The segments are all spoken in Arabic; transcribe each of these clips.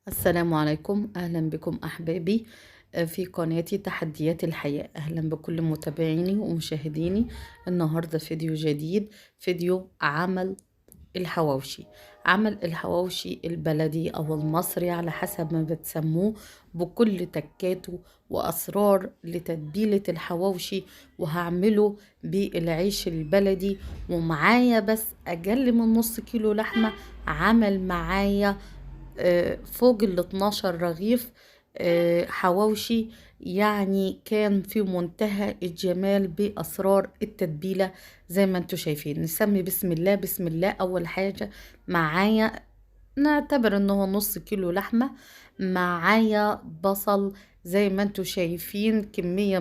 السلام عليكم، أهلا بكم أحبابي في قناتي تحديات الحياة. أهلا بكل متابعيني ومشاهديني. النهاردة فيديو جديد، فيديو عمل الحواوشي البلدي أو المصري على حسب ما بتسموه، بكل تكاته وأسرار لتتبيلة الحواوشي. وهعمله بالعيش البلدي، ومعايا بس أقل من نص كيلو لحمة. عمل معايا فوق 12 رغيف حواوشي. يعني كان في منتهى الجمال بأسرار التتبيلة زي ما انتوا شايفين. نسمي بسم الله. بسم الله. أول حاجة معايا، نعتبر انه نص كيلو لحمة. معايا بصل زي ما انتوا شايفين، كمية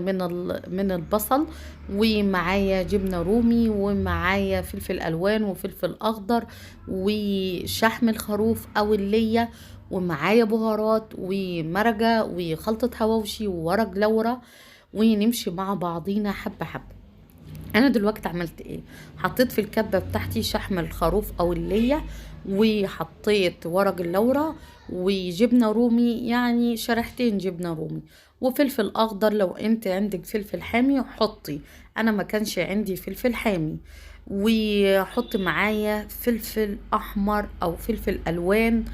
من البصل، ومعايا جبنة رومي، ومعايا فلفل الوان وفلفل اخضر وشحم الخروف او اللية، ومعايا بهارات ومرقة وخلطة حواوشي وورق لورا. ونمشي مع بعضينا حبة حبة. انا دلوقتي عملت ايه؟ حطيت في الكبة بتاعتي شحم الخروف او اللية، وحطيت ورق اللورة وجبنة رومي، يعني شريحتين جبنة رومي، وفلفل اخضر. لو انت عندك فلفل حامي حطي، انا ما كانش عندي فلفل حامي. وحط معايا فلفل احمر او فلفل الوان.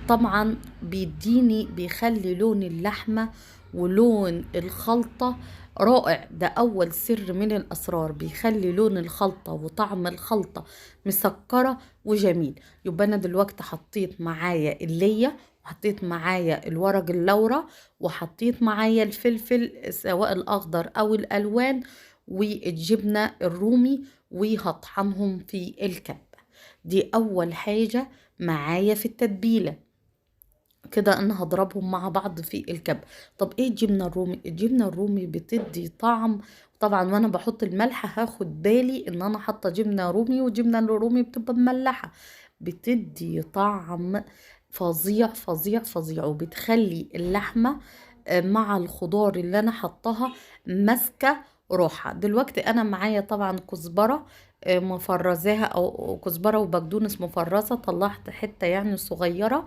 طبعا بيخلي لون اللحمة ولون الخلطة رائع. ده أول سر من الأسرار، بيخلي لون الخلطة وطعم الخلطة مسكرة وجميل. يبقى أنا دلوقتي حطيت معايا اللية، وحطيت معايا الورق اللورة، وحطيت معايا الفلفل سواء الأخضر أو الألوان، والجبنة الرومي، وهطحنهم في الكبة. دي أول حاجة معايا في التتبيلة. كده انا هضربهم مع بعض في الكب. طب ايه الجبنه الرومي؟ الجبنه الرومي بتدي طعم. طبعا وانا بحط الملح هاخد بالي ان انا حاطه جبنه رومي، والجبنه الرومي بتبقى مملحه. بتدي طعم فظيع فظيع فظيع، وبتخلي اللحمه مع الخضار اللي انا حطها ماسكه روحها. دلوقتي انا معايا طبعا كزبره مفرزاها، او كزبره وبقدونس مفرزه، طلعت حته يعني صغيره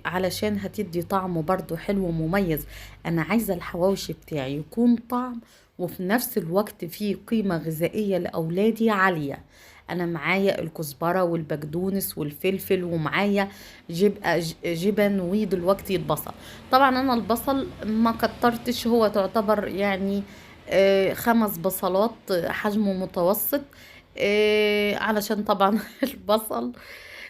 علشان هتدي طعمه برضو حلو ومميز. انا عايزة الحواوشي بتاعي يكون طعم وفي نفس الوقت فيه قيمة غذائية لأولادي عالية. انا معايا الكزبرة والبقدونس والفلفل، ومعايا جبن، ودلوقتي البصل. طبعا انا البصل ما كترتش، هو تعتبر يعني 5 بصلات حجمه متوسط، علشان طبعا البصل.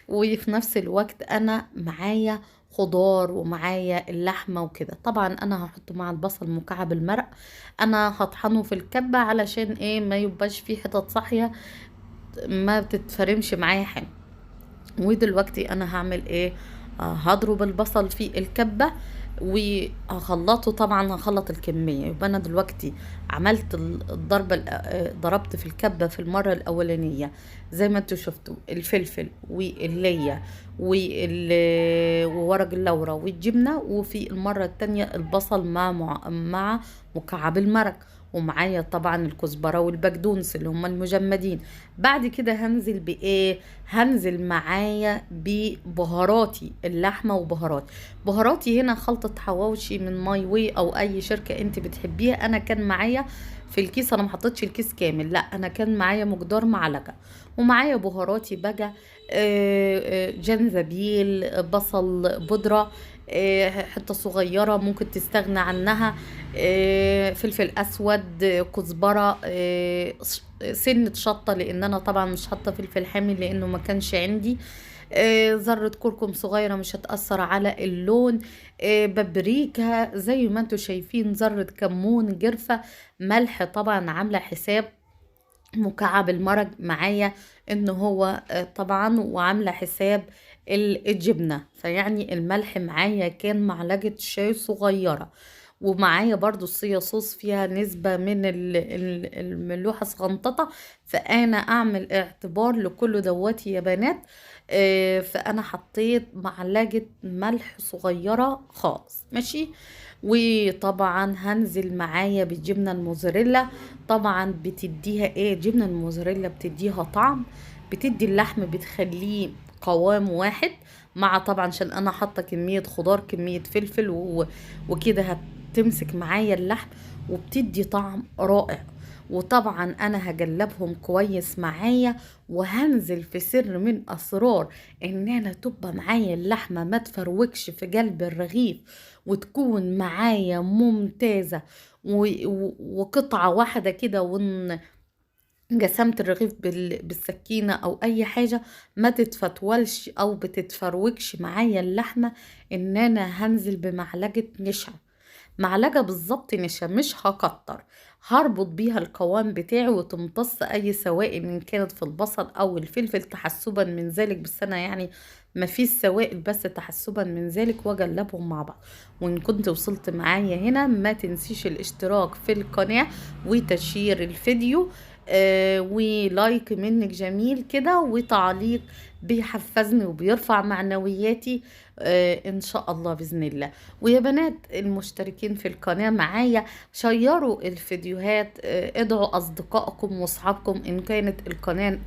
وفي نفس الوقت انا معايا خضار ومعايا اللحمة وكده. طبعا انا هحط مع البصل مكعب المرق. انا هطحنه في الكبة علشان ايه؟ ما يبقاش فيه حتت صاحية ما بتتفرمش معايا حاجة. ودلوقتي انا هعمل ايه؟ هضرب البصل في الكبة وهخلطه. طبعا هخلط الكمية. يبقى انا دلوقتي عملت الضربة ضربت في الكبة في المرة الاولانية زي ما انتوا شفتوا الفلفل واللية وورق اللورة والجبنة، وفي المرة التانية البصل مع مكعب المرق، ومعايا طبعا الكزبرة والبقدونس اللي هم المجمدين. بعد كده هنزل بايه؟ هنزل معايا ببهاراتي اللحمه بهاراتي هنا خلطه حواوشي من ماي واي او اي شركه انت بتحبيها. انا كان معايا في الكيس، انا ما حطيتش الكيس كامل، لا انا كان معايا مقدار معلقه. ومعايا بهاراتي بقى جنزبيل، بصل بودره حته صغيره ممكن تستغنى عنها، فلفل اسود، كزبره، سنة شطة لان انا طبعا مش حاطة فلفل حامي لانه ما كانش عندي، ذرة كركم صغيرة مش هتأثر على اللون، بابريكا زي ما انتوا شايفين، ذرة كمون، جرفة، ملح. طبعا عاملة حساب مكعب المرق معايا ان هو طبعا، وعاملة حساب الجبنة. فيعني الملح معايا كان معلقة شاي صغيرة. ومعايا برضو الصيا صوص فيها نسبة من الملوحة صغنططة. فأنا أعمل اعتبار لكل دواتي يا بنات. فأنا حطيت معلقة ملح صغيرة خالص، ماشي. وطبعا هنزل معايا بالجبنة الموزاريلا. طبعا بتديها ايه؟ جبنة الموزاريلا بتديها طعم، بتدي اللحم، بتخليه قوام واحد مع طبعا عشان انا حاطه كميه خضار كميه فلفل وكده هتمسك معايا اللحم وبتدي طعم رائع. وطبعا انا هجلبهم كويس معايا، وهنزل في سر من اسرار ان انا تبقى معايا اللحمه ما تفروكش في قلب الرغيف، وتكون معايا ممتازه وقطعه واحده كده، جسمت الرغيف بالسكينة او اي حاجة ما تتفتولش او بتتفروكش معايا اللحمة. ان انا هنزل بمعلقة نشا، معلقة بالظبط نشا، مش هكتر، هربط بيها القوام بتاعي وتمتص اي سوائل ان كانت في البصل او الفلفل تحسبا من ذلك. بس انا يعني ما فيش سوائل، بس تحسبا من ذلك، واجلبهم مع بعض. وان كنت وصلت معايا هنا ما تنسيش الاشتراك في القناة وتشير الفيديو، ولايك منك جميل كده، وتعليق بيحفزني وبيرفع معنوياتي ان شاء الله باذن الله. ويا بنات المشتركين في القناه معايا، شيروا الفيديوهات، ادعوا اصدقائكم واصحابكم ان كانت القناه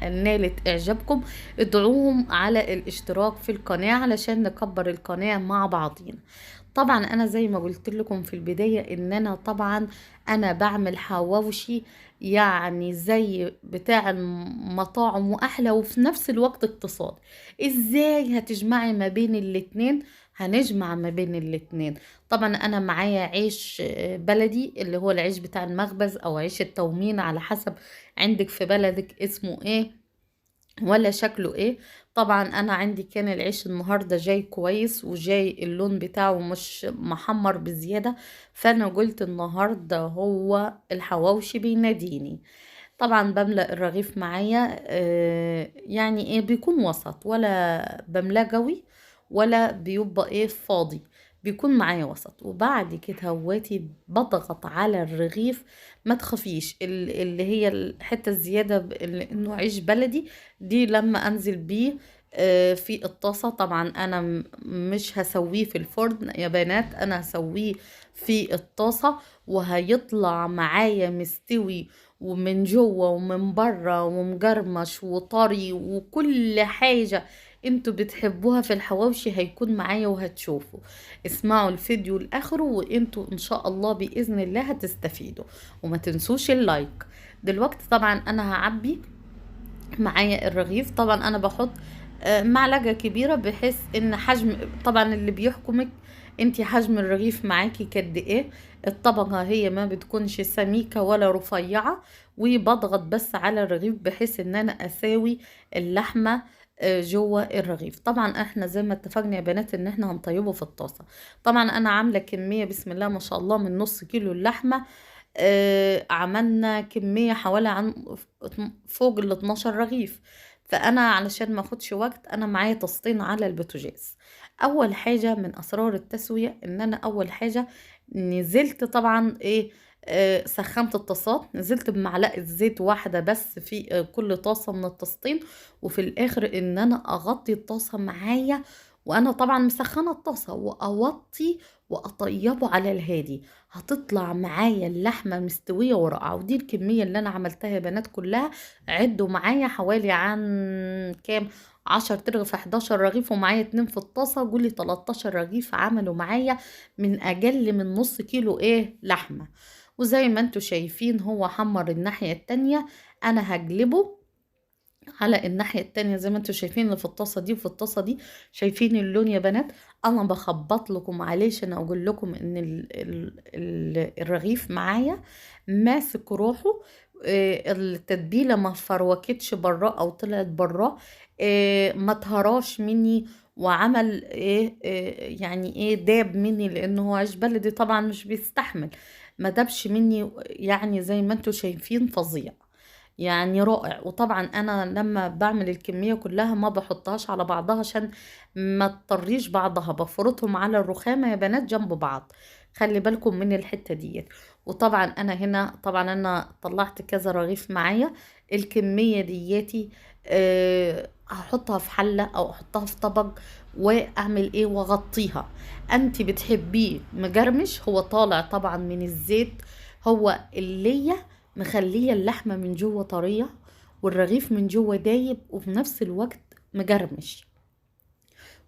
نالت اعجابكم، ادعوهم على الاشتراك في القناه علشان نكبر القناه مع بعضين. طبعا انا زي ما قلت لكم في البدايه ان انا طبعا انا بعمل حواوشي يعني زي بتاع المطاعم واحلى، وفي نفس الوقت اقتصاد. ازاي هتجمعي ما بين الاتنين؟ هنجمع ما بين الاتنين. طبعا انا معايا عيش بلدي اللي هو العيش بتاع المخبز او عيش التومين على حسب عندك في بلدك اسمه ايه ولا شكله ايه. طبعا انا عندي كان العيش النهارده جاي كويس وجاي اللون بتاعه مش محمر بزياده، فانا قلت النهارده هو الحواوشي بيناديني. طبعا بملأ الرغيف معايا، يعني ايه بيكون وسط، ولا بملاه قوي ولا بيبقى ايه فاضي، بيكون معايا وسط. وبعد كده هواتي بضغط على الرغيف. ما تخافيش اللي هي الحتة الزيادة انه عيش بلدي دي لما انزل بيه في الطاسة. طبعا انا مش هسويه في الفرن يا بنات، انا هسويه في الطاسة وهيطلع معايا مستوي ومن جوه ومن بره ومجرمش وطري وكل حاجة انتوا بتحبوها في الحواوشي هيكون معايا وهتشوفوا. اسمعوا الفيديو لاخره وانتوا ان شاء الله باذن الله هتستفيدوا. وما تنسوش اللايك. دلوقتي طبعا انا هعبي معايا الرغيف. طبعا انا بحط معلقة كبيرة بحيث ان حجم، طبعا اللي بيحكمك انتي حجم الرغيف معاكي قد ايه. الطبقة هي ما بتكونش سميكة ولا رفيعة، وبضغط بس على الرغيف بحيث ان انا اساوي اللحمة جوه الرغيف. طبعا احنا زي ما اتفقنا يا بنات ان احنا هنطيبه في الطاسة. طبعا انا عاملة كمية بسم الله ما شاء الله من نص كيلو اللحمة، عملنا كمية حوالي عن فوق ال 12 رغيف. فانا علشان ما اخدش وقت انا معايا طاستين على البوتاجاز. اول حاجة من اسرار التسوية ان انا اول حاجة نزلت طبعا ايه، سخنت الطاسات، نزلت بمعلقة زيت واحدة بس في كل طاسة من الطاستين. وفي الاخر ان انا اغطي الطاسة معايا وانا طبعا مسخنة الطاسة، واوطي واطيبه على الهادي. هتطلع معايا اللحمة مستوية ورقعة. ودي الكمية اللي انا عملتها يا بنات كلها. عدوا معايا حوالي عن كام، 10 ترغف 11 رغيف، ومعايا 2 في الطاسة، قولي 13 رغيف عملوا معايا من اقل من نص كيلو ايه لحمة. وزي ما انتوا شايفين هو حمر الناحية التانية، انا هجلبه على الناحية التانية زي ما انتوا شايفين اللي في الطاسة دي وفي الطاسة دي. شايفين اللون يا بنات؟ انا بخبط لكم معلش انا اقول لكم ان الرغيف معايا ماسك روحه. التتبيلة ما فروكتش براه او طلعت براه، ما تهراش مني وعمل ايه يعني ايه داب مني، لانه هو عيش بلدي طبعا مش بيستحمل. ما دابش مني يعني زي ما انتوا شايفين فظيع يعني رائع. وطبعا انا لما بعمل الكمية كلها ما بحطهاش على بعضها عشان ما تطريش بعضها، بفرطهم على الرخامة يا بنات جنب بعض. خلي بالكم من الحتة دي. وطبعا انا هنا طبعا انا طلعت كذا رغيف معايا. الكمية دياتي هحطها في حلة او احطها في طبق واعمل ايه واغطيها. انتي بتحبيه مجرمش، هو طالع طبعا من الزيت، هو اللي مخليه اللحمة من جوه طرية والرغيف من جوه دايب وفي نفس الوقت مجرمش.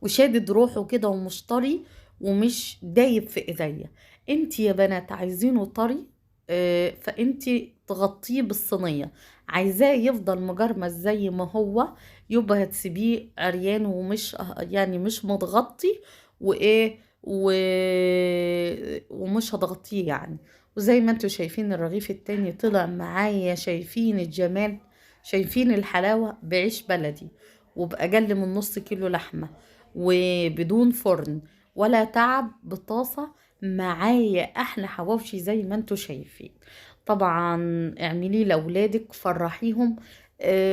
وشادد روحه كده ومش طري ومش دايب في ايديا. انت يا بنات عايزينه طري، فانت تغطيه بالصينية. عايزاه يفضل مجرمش زي ما هو، يبقى هتسيبيه عريان ومش يعني مش متغطي، وايه ومش هتغطيه يعني. وزي ما انتوا شايفين الرغيف التاني طلع معايا، شايفين الجمال، شايفين الحلاوة، بعيش بلدي وبأقل من نص كيلو لحمة، وبدون فرن ولا تعب، بطاسة. معايا أحلى حواوشي زي ما انتوا شايفين. طبعا اعمليه لأولادك، فرحيهم.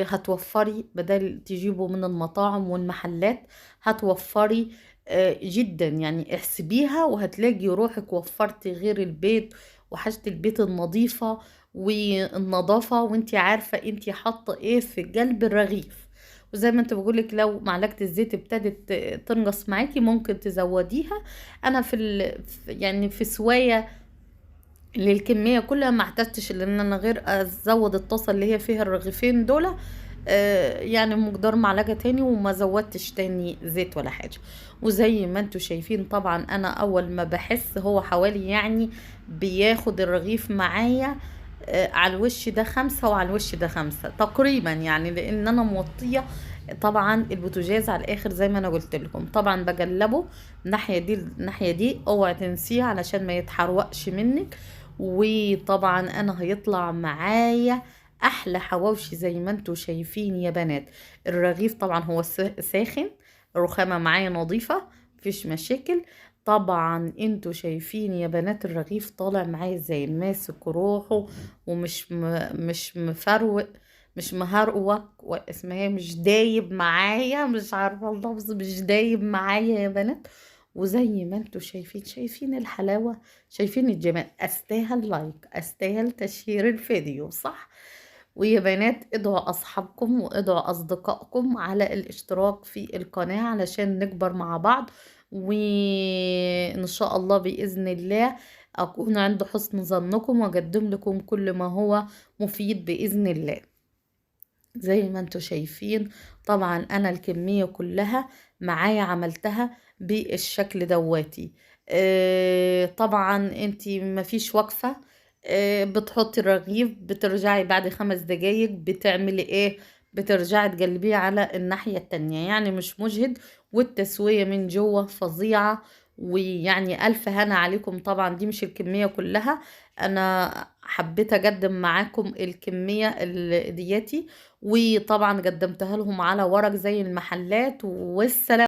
هتوفري بدل تجيبوا من المطاعم والمحلات، هتوفري جدا يعني. احسبيها وهتلاقي روحك وفرتي غير البيت وحاجة البيت النظيفة والنظافة، وانتي عارفة انتي حاطة ايه في قلب الرغيف. وزي ما انت بقولك، لو معلقة الزيت ابتدت تنقص معاكي ممكن تزوديها. انا يعني في سواية للكمية كلها ما احتجتش لان انا غير ازود الطاسة اللي هي فيها الرغيفين دول، يعني مقدار معلقة تاني، وما زودتش تاني زيت ولا حاجة. وزي ما انتوا شايفين طبعا انا اول ما بحس هو حوالي يعني بياخد الرغيف معايا على الوش ده 5 وعلى الوش ده 5 تقريبا يعني، لان انا موطية طبعا البوتاجاز على الاخر زي ما انا قلت لكم. طبعا بقلبه الناحية دي الناحية دي، اوعي تنسيه علشان ما يتحرقش منك. وطبعا انا هيطلع معايا احلى حواوشي زي ما انتوا شايفين يا بنات. الرغيف طبعا هو ساخن، الرخامة معايا نظيفة، مفيش مشاكل. طبعا انتوا شايفين يا بنات الرغيف طالع معايا ازاي، ماسك روحه ومش مش مفروق، مش مهروق اسمها إيه؟ مش دايب معايا، مش عارفة اللفظ، مش دايب معايا يا بنات. وزي ما انتوا شايفين، شايفين الحلاوة، شايفين الجمال، استاهل لايك، استاهل تشهير الفيديو، صح؟ ويا بنات ادعوا اصحابكم وادعوا اصدقائكم على الاشتراك في القناة علشان نكبر مع بعض. وان شاء الله باذن الله اكون عند حسن ظنكم واقدم لكم كل ما هو مفيد باذن الله. زي ما انتوا شايفين طبعا انا الكمية كلها معايا عملتها بالشكل دواتي. طبعا انتي مفيش وقفة، بتحطي الرغيف، بترجعي بعد 5 دقايق بتعملي ايه، بترجعي تقلبيه على الناحية التانية، يعني مش مجهد. والتسوية من جوه فظيعة. ويعني ألف هنا عليكم. طبعا دي مش الكمية كلها، أنا حبيت أقدم معاكم الكمية دياتي، وطبعا قدمتها لهم على ورق زي المحلات. والسلام.